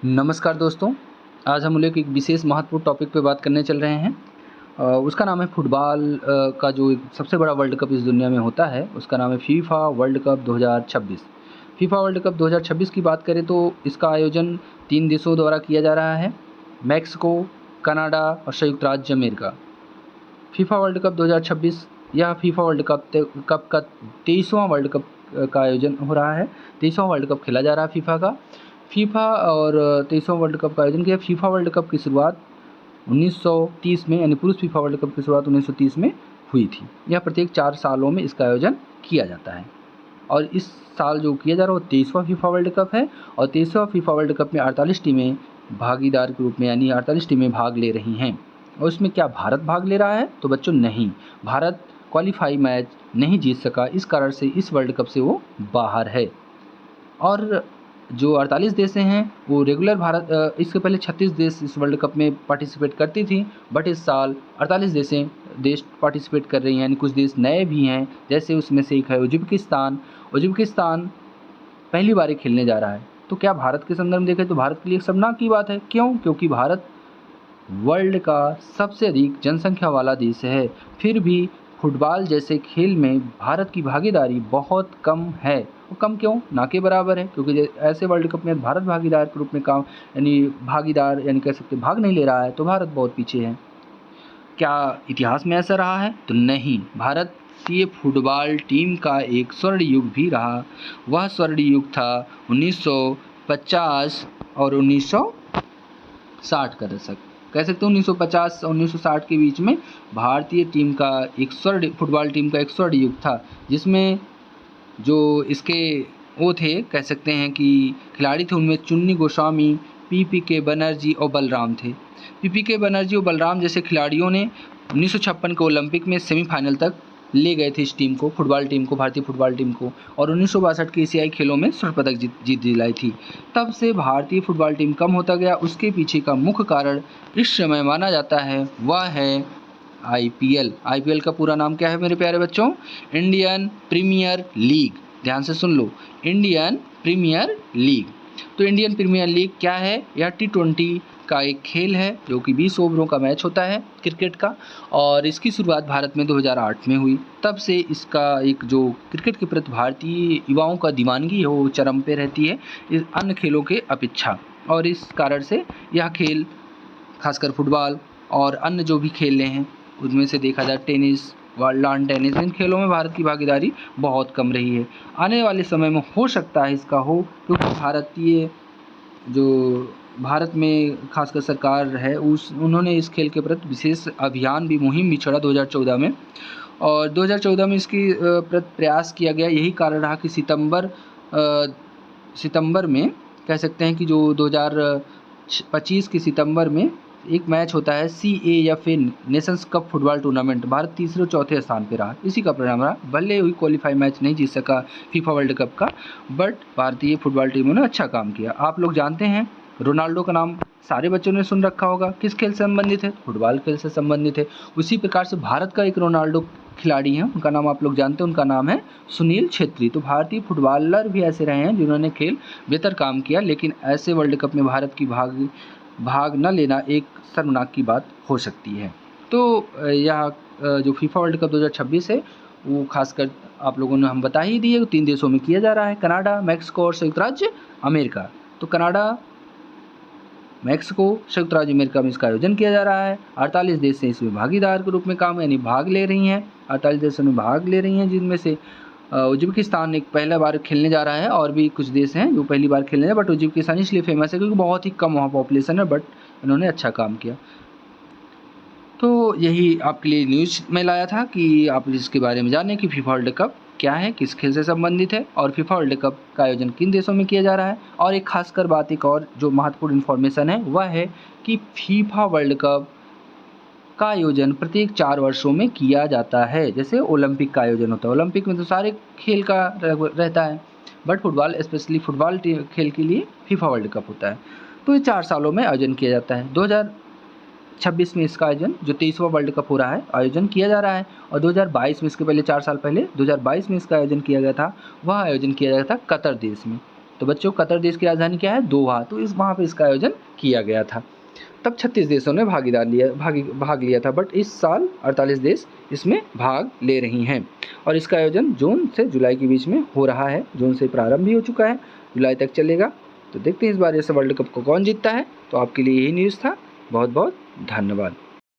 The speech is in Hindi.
नमस्कार दोस्तों, आज हम लोग एक विशेष महत्वपूर्ण टॉपिक पे बात करने चल रहे हैं। उसका नाम है फुटबॉल का जो एक सबसे बड़ा वर्ल्ड कप इस दुनिया में होता है, उसका नाम है FIFA world cup 2026। FIFA world cup 2026 की बात करें तो इसका आयोजन 3 देशों द्वारा किया जा रहा है, मैक्सिको, कनाडा और संयुक्त राज्य अमेरिका। फीफा वर्ल्ड कप 2026 यह फीफा वर्ल्ड कप का 23वां वर्ल्ड कप का आयोजन हो रहा है। 23वां वर्ल्ड कप खेला जा रहा है फीफा का। फीफा और 23वां वर्ल्ड कप का आयोजन किया। फीफा वर्ल्ड कप की शुरुआत 1930 में, यानी पुरुष फीफा वर्ल्ड कप की शुरुआत 1930 में हुई थी। यह प्रत्येक 4 सालों में इसका आयोजन किया जाता है और इस साल जो किया जा रहा है वो 23वां फीफा वर्ल्ड कप है और 23वां फीफा वर्ल्ड कप में 48 टीमें भागीदार के रूप में, यानी 48 टीमें भाग ले रही हैं। और इसमें क्या भारत भाग ले रहा है? तो बच्चों नहीं, भारत क्वालीफाई मैच नहीं जीत सका, इस कारण से इस वर्ल्ड कप से वो बाहर है। और जो 48 देशें हैं वो रेगुलर इसके पहले 36 देश इस वर्ल्ड कप में पार्टिसिपेट करती थी, बट इस साल 48 देश पार्टिसिपेट कर रही हैं, यानी कुछ देश नए भी हैं। जैसे उसमें से एक है उज्बेकिस्तान। उज्बेकिस्तान पहली बार खेलने जा रहा है। तो क्या भारत के संदर्भ में देखें तो भारत के लिए शर्मनाक की बात है। क्यों? क्योंकि भारत वर्ल्ड का सबसे अधिक जनसंख्या वाला देश है, फिर भी फुटबॉल जैसे खेल में भारत की भागीदारी बहुत कम है। वो कम क्यों? ना के बराबर है, क्योंकि ऐसे वर्ल्ड कप में भारत भागीदार के रूप में यानी कह सकते भाग नहीं ले रहा है, तो भारत बहुत पीछे है। क्या इतिहास में ऐसा रहा है? तो नहीं, भारतीय फुटबॉल टीम का एक स्वर्ण युग भी रहा। वह स्वर्ण युग था 1950 और 1960 का दशक। कह सकते हो 1950 और 1960 के बीच में भारतीय टीम का फुटबॉल टीम का एक स्वर्ण युग था, जिसमें जो इसके वो थे, कह सकते हैं कि खिलाड़ी थे, उनमें चुन्नी गोस्वामी, पीपीके बनर्जी और बलराम थे। पीपीके बनर्जी और बलराम जैसे खिलाड़ियों ने 1956 के ओलंपिक में सेमीफाइनल तक ले गए थे इस टीम को, भारतीय फुटबॉल टीम को, और 1962 के एशियाई खेलों में स्वर्ण पदक जीत दिलाई थी। तब से भारतीय फुटबॉल टीम कम होता गया। उसके पीछे का मुख्य कारण इस समय माना जाता है वह है आईपीएल। आईपीएल का पूरा नाम क्या है मेरे प्यारे बच्चों? Indian Premier League. ध्यान से सुन लो, इंडियन प्रीमियर लीग। तो इंडियन प्रीमियर लीग क्या है? यह T20 का एक खेल है जो कि 20 ओवरों का मैच होता है क्रिकेट का, और इसकी शुरुआत भारत में 2008 में हुई। तब से इसका एक जो क्रिकेट के प्रति भारतीय युवाओं का दीवानगी है वो चरम पे रहती है इस अन्य खेलों के अपेक्षा, और इस कारण से यह खेल, खासकर फुटबॉल और अन्य जो भी खेल हैं उनमें से देखा जाए टेनिस, लॉन टेनिस, इन खेलों में भारत की भागीदारी बहुत कम रही है। आने वाले समय में हो सकता है इसका हो, क्योंकि भारत में खासकर सरकार है उन्होंने इस खेल के प्रति विशेष मुहिम भी छेड़ा 2014 में, और 2014 में इसकी प्रयास किया गया। यही कारण रहा कि सितंबर में कह सकते हैं कि जो 2025 के सितंबर में एक मैच होता है CAFA Nations cup football tournament, Bharat तीसरे और चौथे स्थान पर रहा। इसी का परिणाम रहा, भले ही क्वालीफाई मैच नहीं जीत सका फीफा वर्ल्ड कप का, बट भारतीय फुटबॉल टीमों ने अच्छा काम किया। आप लोग जानते हैं रोनाल्डो का नाम सारे बच्चों ने सुन रखा होगा। किस खेल से संबंधित है? फुटबॉल खेल से संबंधित है। उसी प्रकार से भारत का एक रोनाल्डो खिलाड़ी हैं, उनका नाम आप लोग जानते हैं, उनका नाम है सुनील छेत्री। तो भारतीय फुटबॉलर भी ऐसे रहे हैं जिन्होंने खेल बेहतर काम किया, लेकिन ऐसे वर्ल्ड कप में भारत की भाग न लेना एक शर्मनाक की बात हो सकती है। तो यह जो फीफा वर्ल्ड कप 2026 है वो खासकर आप लोगों ने हम बता ही दिए, 3 देशों में किया जा रहा है, कनाडा, मैक्सिको और संयुक्त राज्य अमेरिका। तो कनाडा, मैक्सिको, संयुक्त राज्य अमेरिका में इसका आयोजन किया जा रहा है। 48 देश हैं इसमें भागीदार के रूप में काम, यानी भाग ले रही हैं। 48 देशों में भाग ले रही हैं, जिनमें से उज्बेकिस्तान एक पहला बार खेलने जा रहा है, और भी कुछ देश हैं जो पहली बार खेलने जा रहे हैं, बट उज्बेकिस्तान इसलिए फेमस है क्योंकि बहुत ही कम वहाँ पॉपुलेशन है, बट उन्होंने अच्छा काम किया। तो यही आपके लिए न्यूज़ में लाया था कि आप इसके बारे में जानें कि फीफा वर्ल्ड कप क्या है, किस खेल से संबंधित है, और फीफा वर्ल्ड कप का आयोजन किन देशों में किया जा रहा है। और एक खासकर बात, एक और जो महत्वपूर्ण इन्फॉर्मेशन है वह है कि फीफा वर्ल्ड कप का आयोजन प्रत्येक 4 वर्षों में किया जाता है। जैसे ओलंपिक का आयोजन होता है, ओलंपिक में तो सारे खेल का रहता है, बट स्पेशली फुटबॉल खेल के लिए फीफा वर्ल्ड कप होता है। तो ये 4 सालों में आयोजन किया जाता है। 2026 में इसका आयोजन, जो 23वां वर्ल्ड कप हो रहा है, आयोजन किया जा रहा है, और 2022 में, इसके पहले 4 साल पहले 2022 में इसका आयोजन किया गया था। वह आयोजन किया गया था कतर देश में। तो बच्चों कतर देश की राजधानी क्या है? दोहा। तो वहाँ पे इसका आयोजन किया गया था। तब 36 देशों ने भाग लिया था, बट इस साल 48 देश इसमें भाग ले रही हैं। और इसका आयोजन जून से जुलाई के बीच में हो रहा है। जून से प्रारंभ भी हो चुका है, जुलाई तक चलेगा। तो देखते हैं इस बार इस वर्ल्ड कप को कौन जीतता है। तो आपके लिए यही न्यूज़ था। बहुत बहुत धन्यवाद।